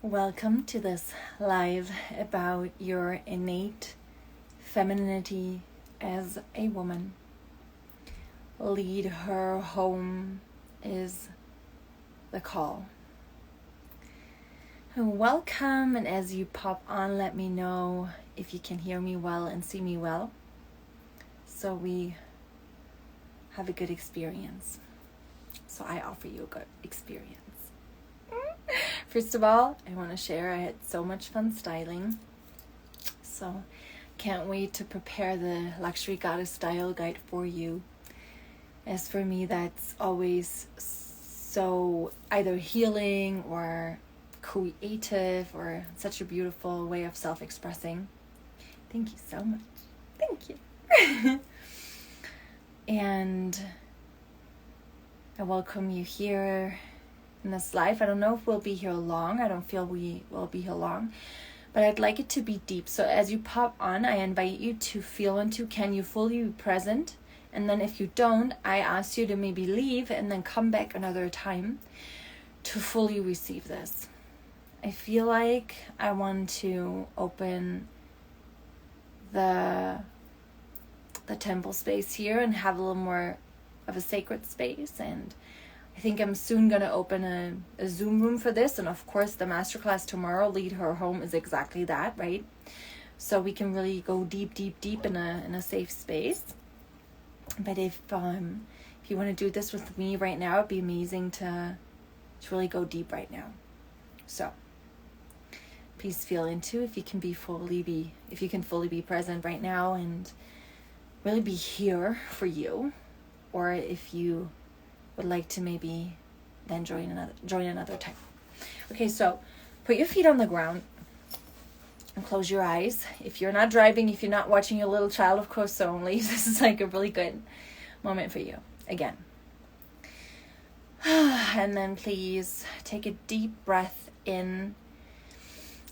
Welcome to this live about your innate femininity as a woman. Lead her home is the call. Welcome, and as you pop on, let me know if you can hear me well and see me well, so we have a good experience. So I offer you a good experience. First of all, I want to share I had so much fun styling. So can't wait to prepare the Luxury Goddess Style Guide for you. As for me, that's always so either healing or creative or such a beautiful way of self-expressing. Thank you so much. Thank you. And I welcome you here in this life. I don't know if we'll be here long. I don't feel we will be here long, but I'd like it to be deep. So as you pop on, I invite you to feel into, can you fully be present? And then if you don't, I ask you to maybe leave and then come back another time to fully receive this. I feel like I want to open the temple space here and have a little more of a sacred space, and I think I'm soon going to open a Zoom room for this. And of course, the masterclass tomorrow, Lead Her Home, is exactly that, right? So we can really go deep in a safe space. But if you want to do this with me right now, it'd be amazing to really go deep right now. So please feel into if you can fully be present right now and really be here for you, or if you would like to maybe then join another time. Okay, so put your feet on the ground and close your eyes. If you're not driving, if you're not watching your little child, of course, so only this is like a really good moment for you. Again. And then please take a deep breath in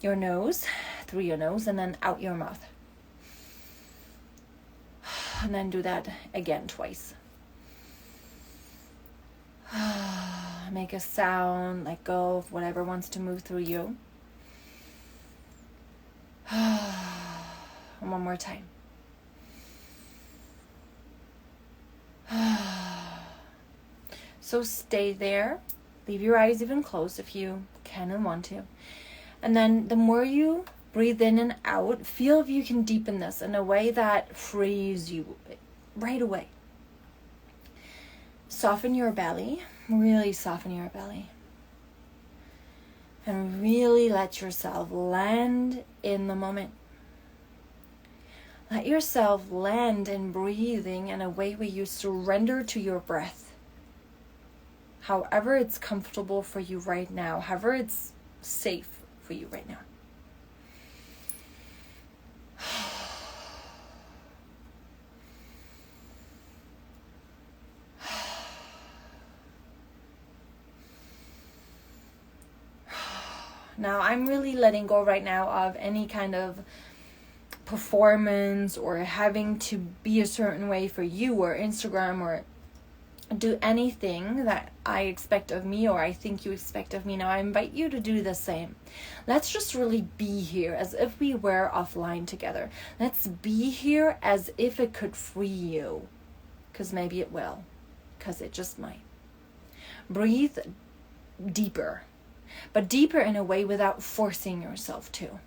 your nose, through your nose, and then out your mouth. And then do that again twice. Make a sound, let go of whatever wants to move through you. And one more time. So stay there. Leave your eyes even closed if you can and want to. And then the more you breathe in and out, feel if you can deepen this in a way that frees you right away. Soften your belly. Really soften your belly. And really let yourself land in the moment. Let yourself land in breathing in a way where you surrender to your breath. However it's comfortable for you right now. However it's safe for you right now. Now, I'm really letting go right now of any kind of performance or having to be a certain way for you or Instagram or do anything that I expect of me or I think you expect of me. Now, I invite you to do the same. Let's just really be here as if we were offline together. Let's be here as if it could free you, because maybe it will, because it just might. Breathe deeper. But deeper in a way without forcing yourself to.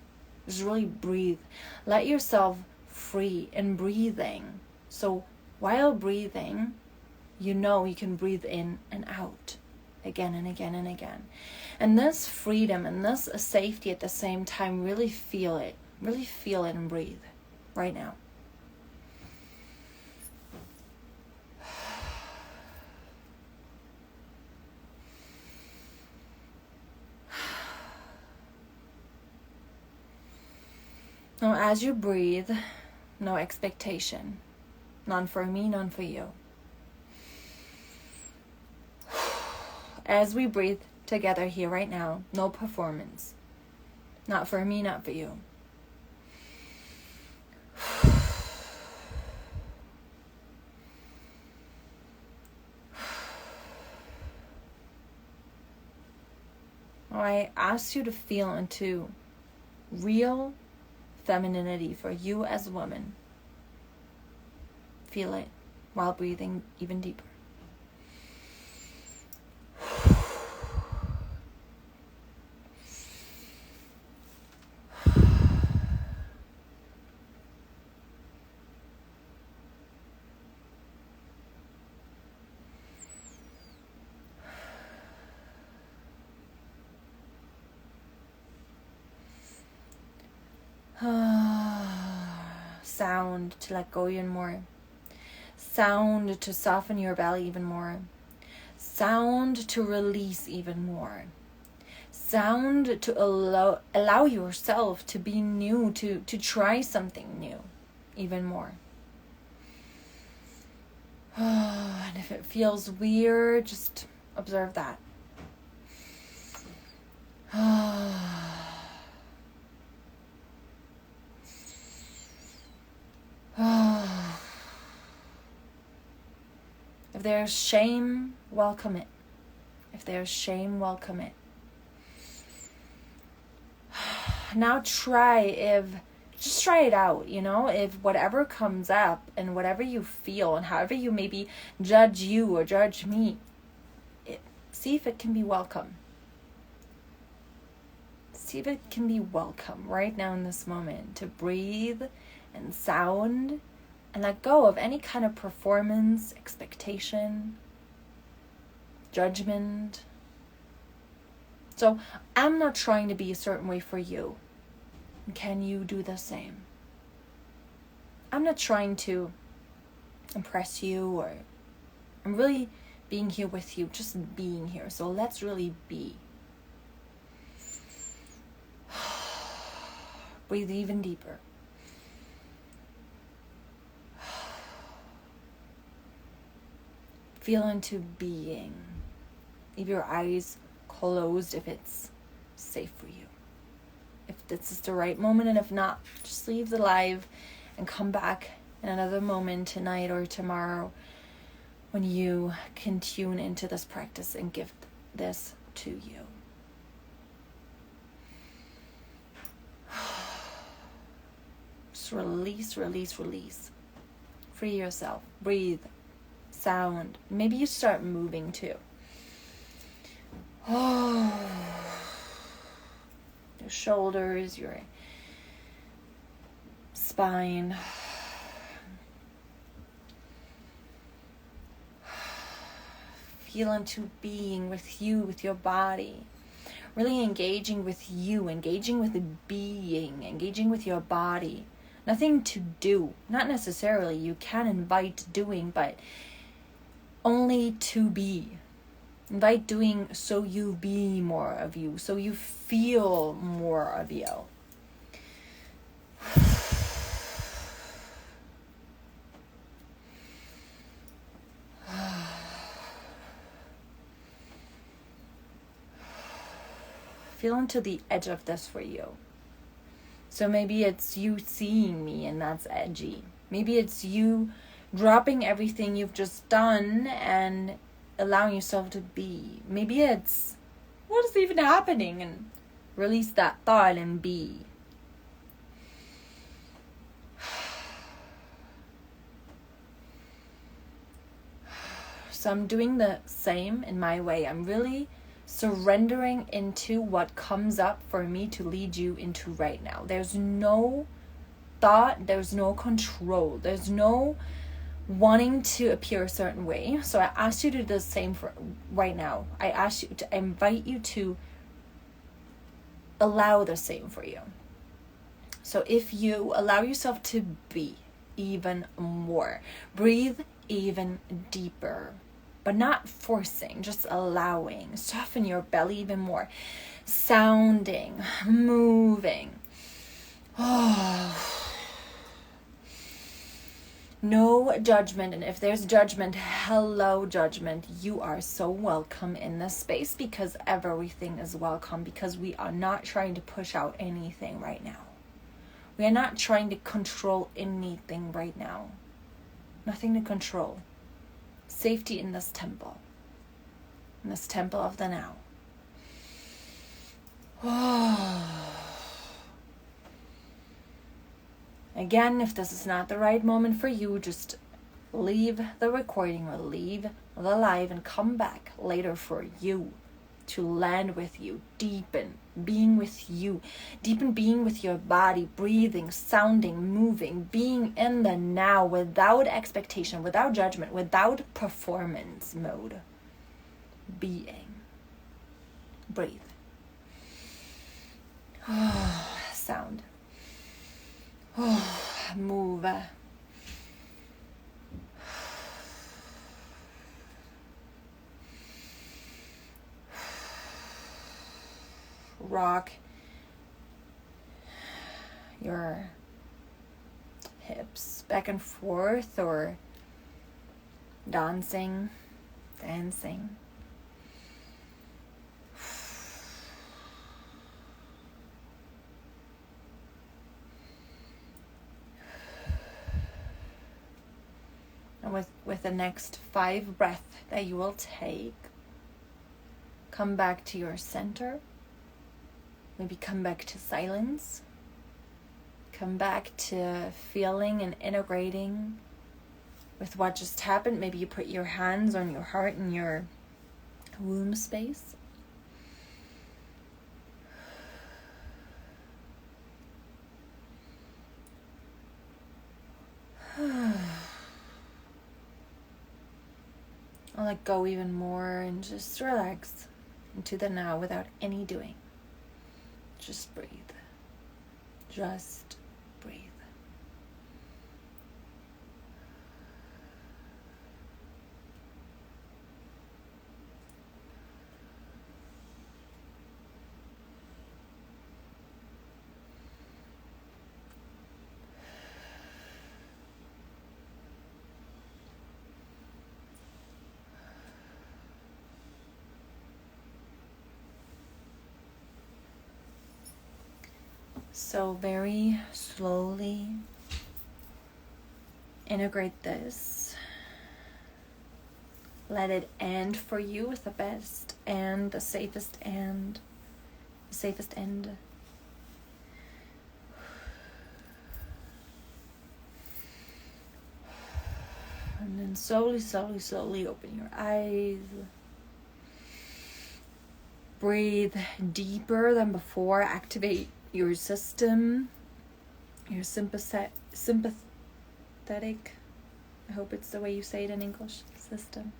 Just really breathe. Let yourself free in breathing. So while breathing, you know you can breathe in and out again and again and again. And this freedom and this safety at the same time, really feel it. Really feel it and breathe right now. Now, as you breathe, no expectation. None for me, none for you. As we breathe together here right now, no performance. Not for me, not for you. I ask you to feel into real femininity for you as a woman. Feel it while breathing even deeper. Sound to let go even more. Sound to soften your belly even more. Sound to release even more. Sound to allow yourself to be new, to try something new even more. And if it feels weird, just observe that. If there's shame, welcome it. If there's shame, welcome it. Now just try it out, if whatever comes up and whatever you feel and however you maybe judge you or judge me, see if it can be welcome. See if it can be welcome right now in this moment to breathe and sound and let go of any kind of performance, expectation, judgment. So I'm not trying to be a certain way for you. Can you do the same? I'm not trying to impress you, or I'm really being here with you, just being here. So let's really be. Breathe even deeper. Feel into being. Leave your eyes closed if it's safe for you. If this is the right moment, and if not, just leave the live and come back in another moment tonight or tomorrow when you can tune into this practice and give this to you. Just release, release, release. Free yourself. Breathe. Sound. Maybe you start moving too. Your shoulders, your spine. Feel into being with you, with your body. Really engaging with you, engaging with being, engaging with your body. Nothing to do. Not necessarily. You can invite doing, but only to be. Invite doing so you be more of you, so you feel more of you. Feel into the edge of this for you. So maybe it's you seeing me and that's edgy. Maybe it's you dropping everything you've just done and allowing yourself to be. Maybe it's, what is even happening? And release that thought and be. So I'm doing the same in my way. I'm really surrendering into what comes up for me to lead you into right now. There's no thought, there's no control, there's no wanting to appear a certain way. So I ask you to do the same for right now. I invite you to allow the same for you. So if you allow yourself to be even more, breathe even deeper, but not forcing, just allowing. Soften your belly even more. Sounding, moving. No judgment. And if there's judgment, hello judgment. You are so welcome in this space, because everything is welcome, because we are not trying to push out anything right now. We are not trying to control anything right now. Nothing to control. Safety in this temple of the now. Again, if this is not the right moment for you, just leave the recording or leave the live and come back later for you, to land with you, deepen being with you, deepen being with your body, breathing, sounding, moving, being in the now without expectation, without judgment, without performance mode. Being. Breathe. Sound. Move. Rock your hips back and forth, or dancing. And with the next 5 breaths that you will take, come back to your center. Maybe come back to silence. Come back to feeling and integrating with what just happened. Maybe you put your hands on your heart in your womb space. I'll let go even more and just relax into the now without any doing. Just breathe. Just breathe. So very slowly integrate this. Let it end for you with the best and the safest end. And then slowly open your eyes. Breathe deeper than before. Activate your system, your sympathetic, I hope it's the way you say it in English, system.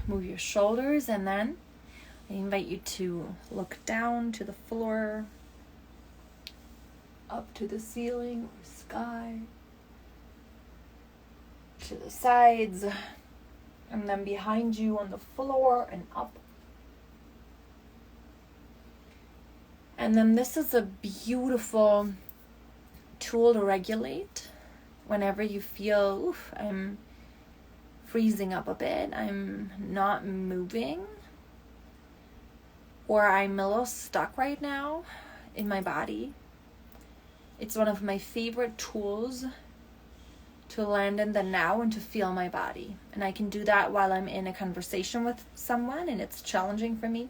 Move your shoulders, and then I invite you to look down to the floor, up to the ceiling or sky, to the sides, and then behind you on the floor and up. And then this is a beautiful tool to regulate whenever you feel, oof, I'm freezing up a bit, I'm not moving, or I'm a little stuck right now in my body. It's one of my favorite tools to land in the now and to feel my body. And I can do that while I'm in a conversation with someone and it's challenging for me.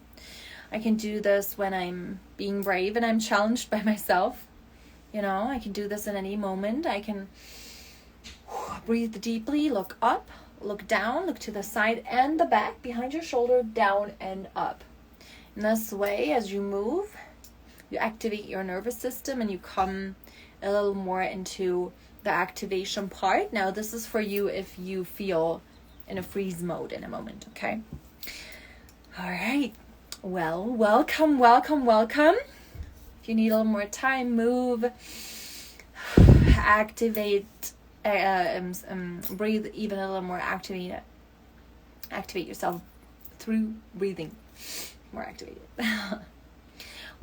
I can do this when I'm being brave and I'm challenged by myself. You know, I can do this in any moment. I can breathe deeply, look up, look down, look to the side and the back, behind your shoulder, down and up. In this way, as you move, you activate your nervous system and you come a little more into the activation part. Now, this is for you if you feel in a freeze mode in a moment, okay? All right. Well, welcome. If you need a little more time, move, activate, breathe even a little more, activate yourself through breathing. More activated.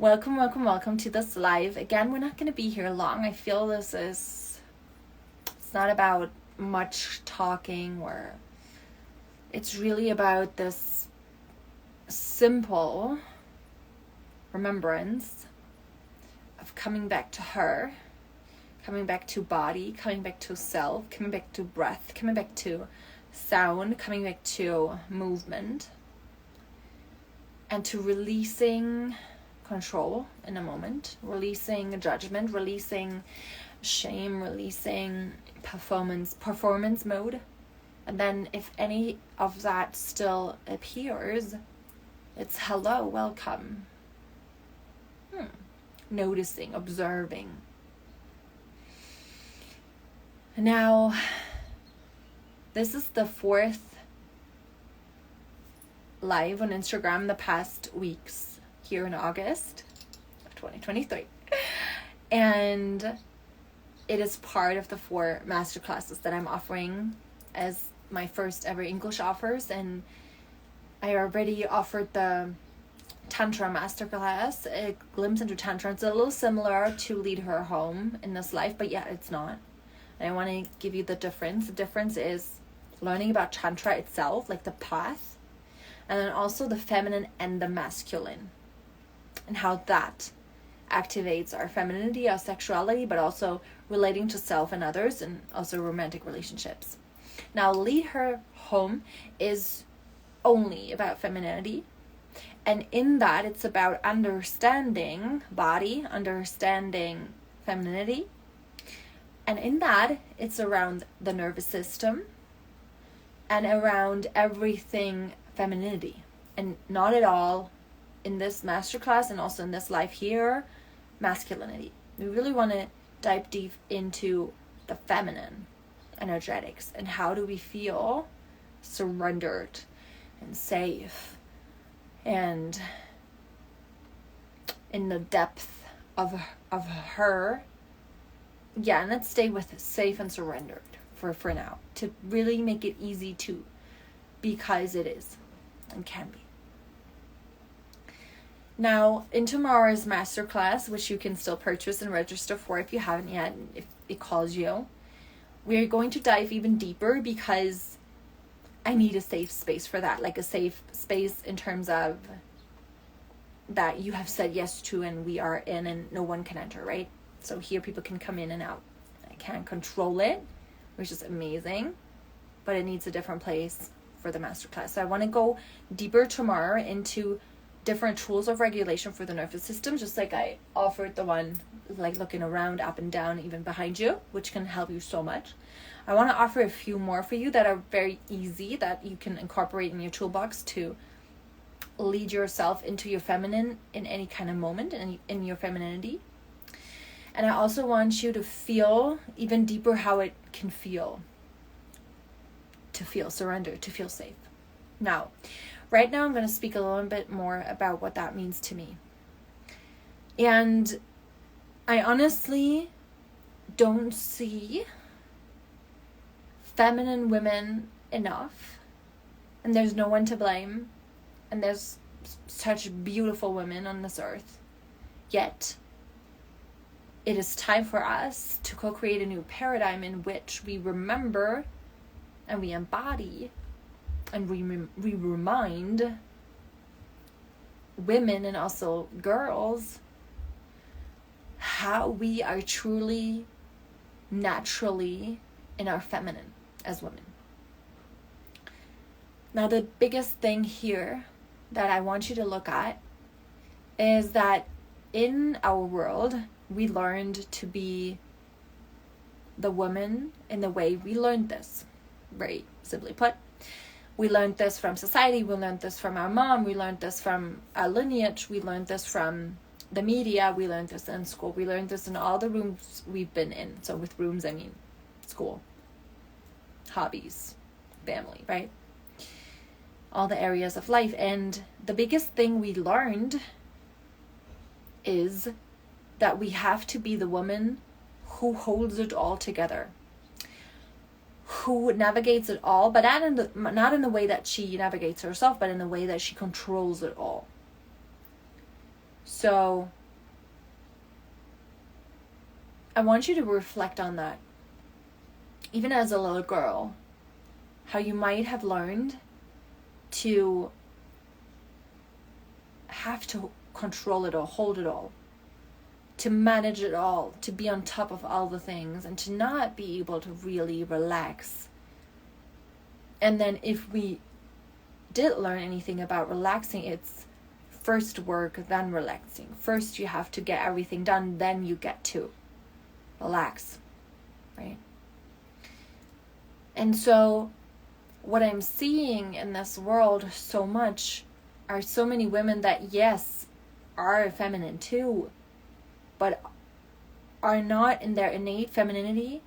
Welcome to this live. Again, we're not going to be here long. I feel it's not about much talking, or it's really about this simple remembrance of coming back to her, coming back to body, coming back to self, coming back to breath, coming back to sound, coming back to movement. and to releasing control in a moment, releasing judgment, releasing shame, releasing performance mode. And then if any of that still appears, it's hello, welcome. Noticing, observing. Now, this is the 4th live on Instagram the past weeks here in August of 2023. And it is part of the 4 masterclasses that I'm offering as my first ever English offers. And I already offered the Tantra masterclass, a glimpse into Tantra. It's a little similar to Lead Her Home in this life, but yeah, it's not. And I want to give you the difference. The difference is learning about Tantra itself, like the path, and then also the feminine and the masculine, and how that activates our femininity, our sexuality, but also relating to self and others, and also romantic relationships. Now, Lead Her Home is only about femininity. And in that, it's about understanding body, understanding femininity. And in that, it's around the nervous system and around everything femininity. And not at all in this masterclass and also in this life here, masculinity. We really want to dive deep into the feminine energetics and how do we feel surrendered and safe and in the depth of her. Yeah, and let's stay with safe and surrendered for now, to really make it easy to, because it is and can be. Now, in tomorrow's masterclass, which you can still purchase and register for if you haven't yet, if it calls you, we're going to dive even deeper, because I need a safe space for that, like a safe space in terms of that you have said yes to and we are in and no one can enter, right? So here people can come in and out. I can't control it, which is amazing, but it needs a different place for the masterclass. So I want to go deeper tomorrow into different tools of regulation for the nervous system, just like I offered the one like looking around, up and down, even behind you, which can help you so much. I want to offer a few more for you that are very easy, that you can incorporate in your toolbox to lead yourself into your feminine in any kind of moment and in your femininity. And I also want you to feel even deeper how it can feel to feel surrendered, to feel safe. Now, right now I'm going to speak a little bit more about what that means to me. And I honestly don't see feminine women enough, and there's no one to blame, and there's such beautiful women on this earth. Yet it is time for us to co-create a new paradigm in which we remember and we embody and we remind women and also girls how we are truly naturally in our feminine as women. Now, the biggest thing here that I want you to look at is that in our world, we learned to be the woman in the way we learned this. Very simply put, we learned this from society, we learned this from our mom, we learned this from our lineage, we learned this from the media, we learned this in school, we learned this in all the rooms we've been in. So with rooms, I mean school, hobbies, family, right? All the areas of life. And the biggest thing we learned is that we have to be the woman who holds it all together, who navigates it all, but not in the way that she navigates herself, but in the way that she controls it all. So I want you to reflect on that, even as a little girl, how you might have learned to have to control it all, hold it all, to manage it all, to be on top of all the things, and to not be able to really relax. And then if we did learn anything about relaxing, it's first work, then relaxing. First you have to get everything done, then you get to relax, right? And so what I'm seeing in this world so much are so many women that, yes, are feminine too, but are not in their innate femininity,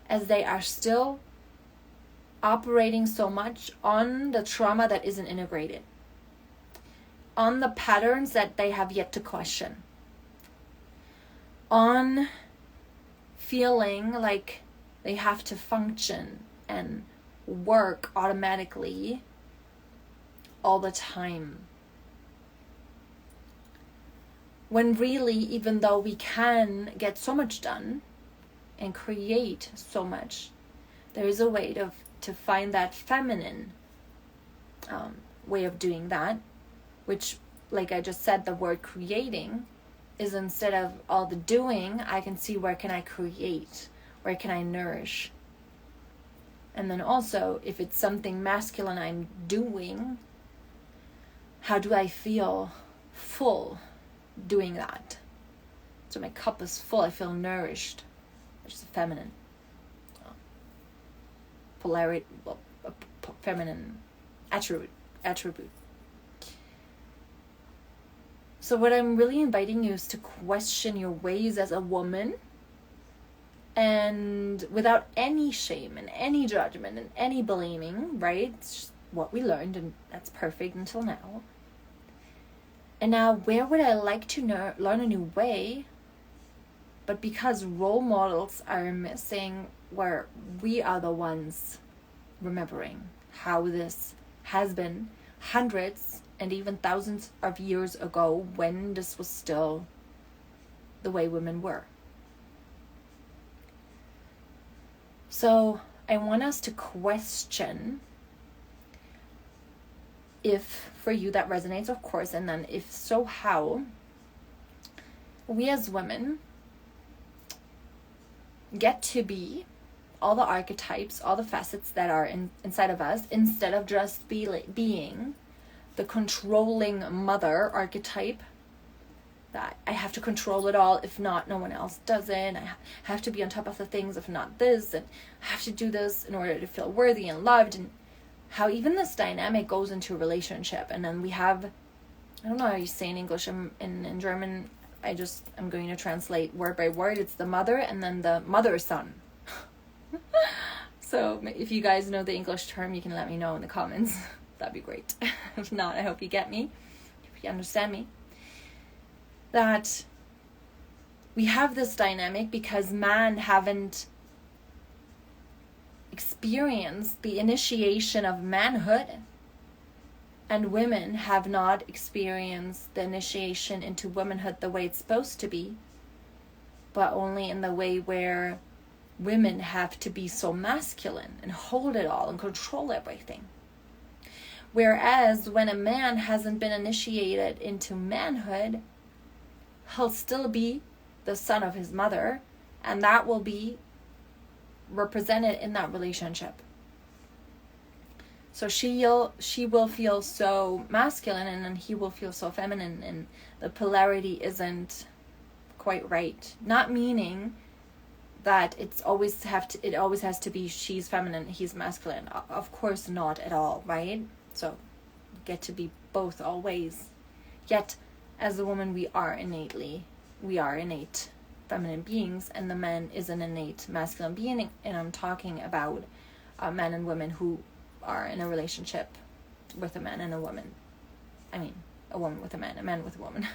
as they are still operating so much on the trauma that isn't integrated, on the patterns that they have yet to question, on feeling like they have to function and work automatically all the time. When really, even though we can get so much done and create so much, there is a way to find that feminine way of doing that, which, like I just said, the word creating is, instead of all the doing, I can see where can I create, where can I nourish. And then also, if it's something masculine I'm doing, how do I feel full doing that? So my cup is full, I feel nourished, which is feminine. Polarity, well, feminine attribute. So what I'm really inviting you is to question your ways as a woman, and without any shame and any judgment and any blaming, right? It's just what we learned, and that's perfect until now. And now, where would I like to learn a new way? But because role models are missing, where we are the ones remembering how this has been hundreds and even thousands of years ago, when this was still the way women were. So I want us to question, if for you that resonates, of course, and then if so, how we as women get to be all the archetypes, all the facets that are inside of us, instead of just being the controlling mother archetype, that I have to control it all, if not, no one else does it. I have to be on top of the things, if not this, and I have to do this in order to feel worthy and loved. And how even this dynamic goes into a relationship. And then we have, I don't know how you say in English, in German, I'm going to translate word by word. It's the mother and then the mother-son. So if you guys know the English term, you can let me know in the comments. That'd be great. If not, I hope you get me, if you understand me. That we have this dynamic because men haven't experienced the initiation of manhood, and women have not experienced the initiation into womanhood the way it's supposed to be, but only in the way where women have to be so masculine and hold it all and control everything. Whereas when a man hasn't been initiated into manhood, he'll still be the son of his mother, and that will be represented in that relationship. So she will feel so masculine, and then he will feel so feminine, and the polarity isn't quite right. Not meaning that it always has to be she's feminine, he's masculine. Of course not at all, right? So get to be both always. Yet as a woman, we are innate feminine beings, and the man is an innate masculine being. And I'm talking about men and women who are in a relationship with a man and a woman. I mean, a woman with a man with a woman.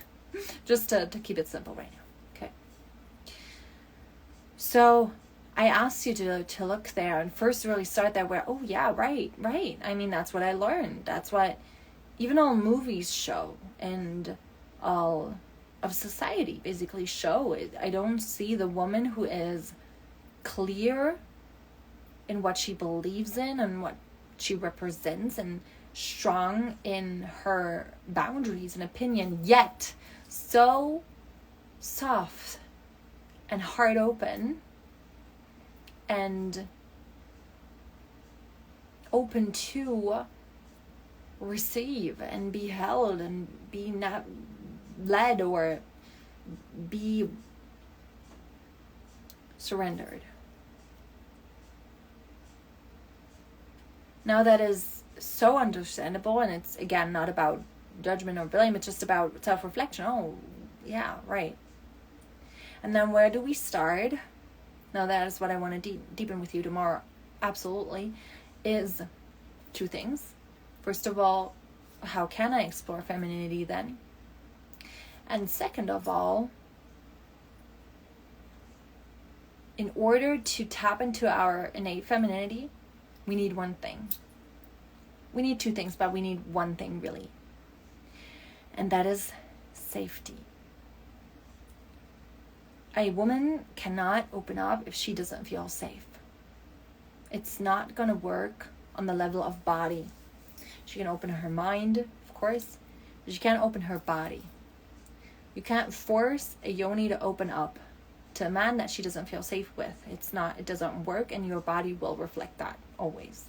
Just to keep it simple right now. Okay. So I asked you to look there and first really start there where, oh yeah, right. I mean, that's what I learned. That's what even all movies show, and all of society basically show. I don't see the woman who is clear in what she believes in and what she represents, and strong in her boundaries and opinion, yet so soft and heart open and open to receive and be held and be not led or be surrendered. Now that is so understandable, and it's again not about judgment or blame, it's just about self-reflection. Oh, yeah, right. And then where do we start? Now that is what I want to deepen with you tomorrow, absolutely, is two things. First of all, how can I explore femininity then? And second of all, in order to tap into our innate femininity, we need one thing. We need two things, but we need one thing really. And that is safety. A woman cannot open up if she doesn't feel safe. It's not going to work on the level of body. She can open her mind, of course, but she can't open her body. You can't force a yoni to open up to a man that she doesn't feel safe with. It doesn't work, and your body will reflect that always.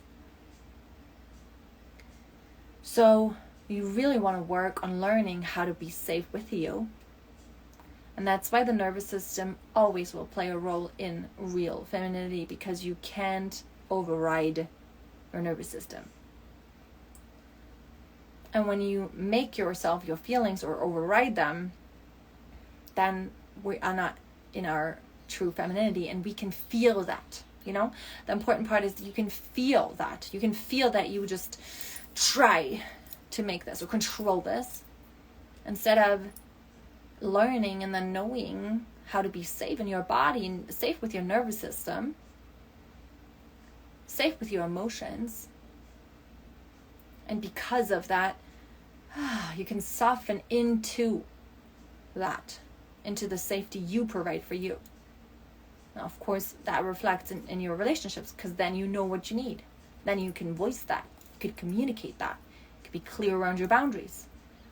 So you really want to work on learning how to be safe with you. And that's why the nervous system always will play a role in real femininity, because you can't override your nervous system. And when you make yourself your feelings or override them, then we are not in our true femininity, and we can feel that, you know? The important part is you can feel that. You can feel that you just try to make this or control this, instead of learning and then knowing how to be safe in your body and safe with your nervous system, safe with your emotions. And because of that, you can soften into that, into the safety you provide for you. Now, of course, that reflects in your relationships, because then you know what you need. Then you can voice that. You can communicate that. You can be clear around your boundaries.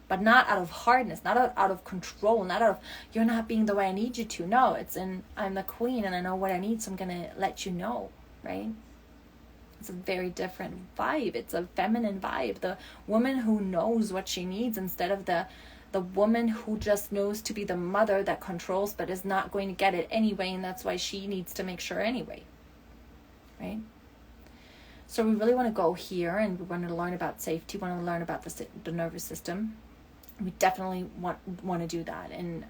But not out of hardness, not out of control, not out of, you're not being the way I need you to. No, it's in, I'm the queen and I know what I need, so I'm going to let you know, right? It's a very different vibe. It's a feminine vibe. The woman who knows what she needs, instead of the woman who just knows to be the mother that controls but is not going to get it anyway, and that's why she needs to make sure anyway, right? So we really want to go here, and we want to learn about safety, we want to learn about the nervous system. We definitely want to do that. And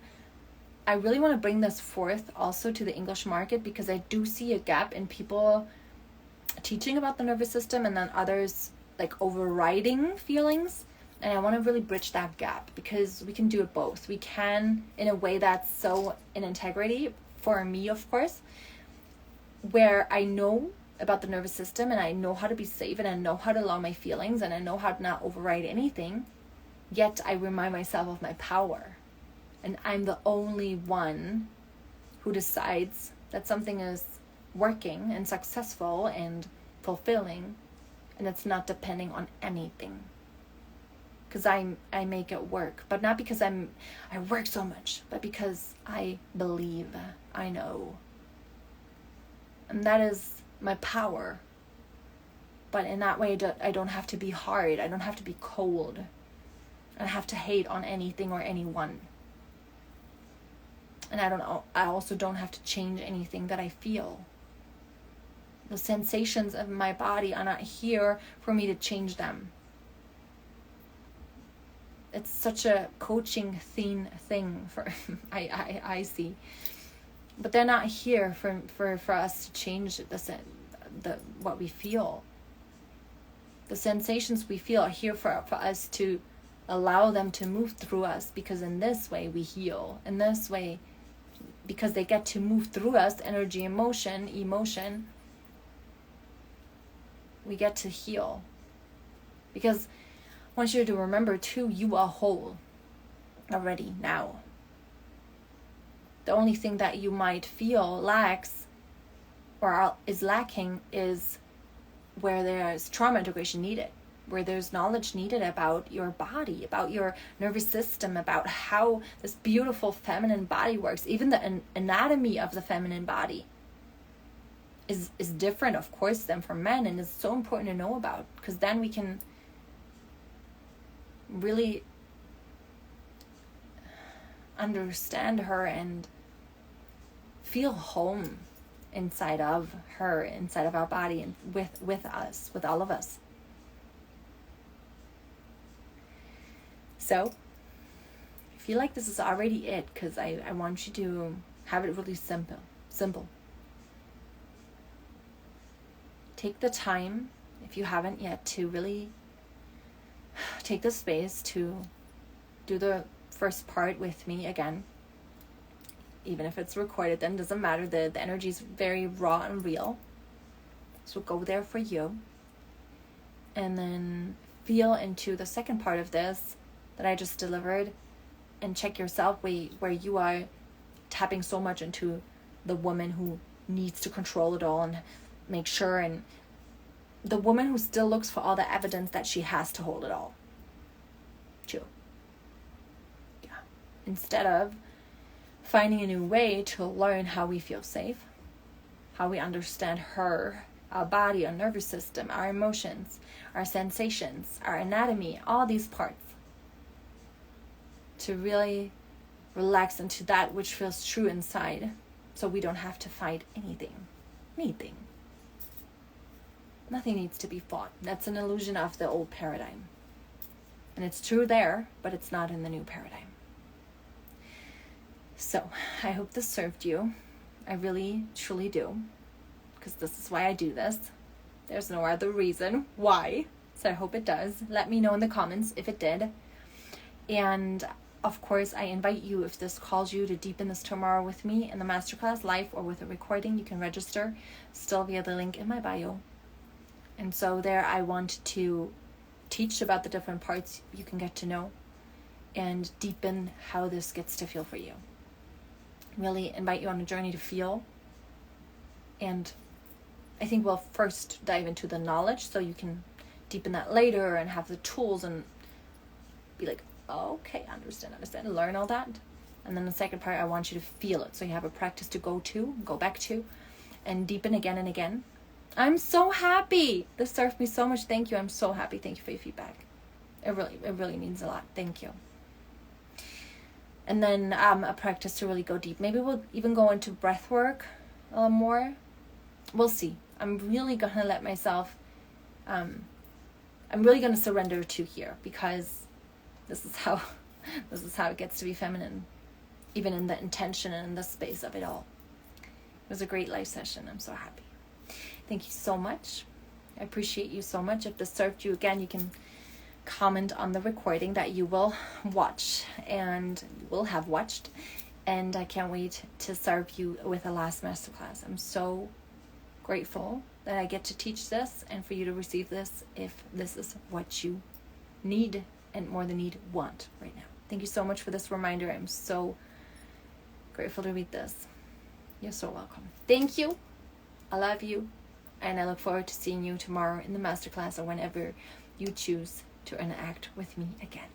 I really want to bring this forth also to the English market, because I do see a gap in people teaching about the nervous system and then others like overriding feelings. And I want to really bridge that gap, because we can do it both. We can, in a way that's so in integrity for me, of course, where I know about the nervous system and I know how to be safe and I know how to allow my feelings and I know how to not override anything. Yet I remind myself of my power. And I'm the only one who decides that something is working and successful and fulfilling, and it's not depending on anything. Because I make it work. But not because I work so much, but because I believe, I know. And that is my power. But in that way, I don't have to be hard. I don't have to be cold. I don't have to hate on anything or anyone. And I also don't have to change anything that I feel. The sensations of my body are not here for me to change them. It's such a coaching thing for I see. But they're not here for us to change the what we feel. The sensations we feel are here for us to allow them to move through us, because in this way we heal. In this way, because they get to move through us, energy, emotion, we get to heal. Because I want you to remember too, you are whole already now. The only thing that you might feel lacks or is lacking is where there's trauma integration needed, where there's knowledge needed about your body, about your nervous system, about how this beautiful feminine body works. Even the anatomy of the feminine body is different, of course, than for men, and it's so important to know about, because then we can really understand her and feel home inside of her, inside of our body, and with us, with all of us. So I feel like this is already it, because I want you to have it really simple. Take the time, if you haven't yet, to really take the space to do the first part with me again. Even if it's recorded, then it doesn't matter. The energy is very raw and real. So go there for you. And then feel into the second part of this that I just delivered, and check yourself where you are tapping so much into the woman who needs to control it all and make sure, and the woman who still looks for all the evidence that she has to hold it all. Too. Yeah. Instead of finding a new way to learn how we feel safe, how we understand her, our body, our nervous system, our emotions, our sensations, our anatomy, all these parts. To really relax into that which feels true inside, so we don't have to fight anything. Nothing needs to be fought. That's an illusion of the old paradigm. And it's true there, but it's not in the new paradigm. So, I hope this served you. I really, truly do. Because this is why I do this. There's no other reason why. So I hope it does. Let me know in the comments if it did. And of course, I invite you, if this calls you, to deepen this tomorrow with me in the masterclass, live or with a recording. You can register still via the link in my bio. And so there I want to teach about the different parts you can get to know and deepen how this gets to feel for you. Really invite you on a journey to feel. And I think we'll first dive into the knowledge, so you can deepen that later and have the tools and be like, okay, understand, learn all that. And then the second part, I want you to feel it, so you have a practice to go back to, and deepen again and again. I'm so happy. This served me so much. Thank you. I'm so happy. Thank you for your feedback. It really means a lot. Thank you. And then a practice to really go deep. Maybe we'll even go into breath work a little more. We'll see. I'm really going to let myself, I'm really going to surrender to here, because this is how it gets to be feminine, even in the intention and in the space of it all. It was a great live session. I'm so happy. Thank you so much. I appreciate you so much. If this served you, again, you can comment on the recording that you will watch and will have watched. And I can't wait to serve you with a last masterclass. I'm so grateful that I get to teach this and for you to receive this, if this is what you need, and more than need, want right now. Thank you so much for this reminder. I'm so grateful to read this. You're so welcome. Thank you. I love you. And I look forward to seeing you tomorrow in the masterclass, or whenever you choose to interact with me again.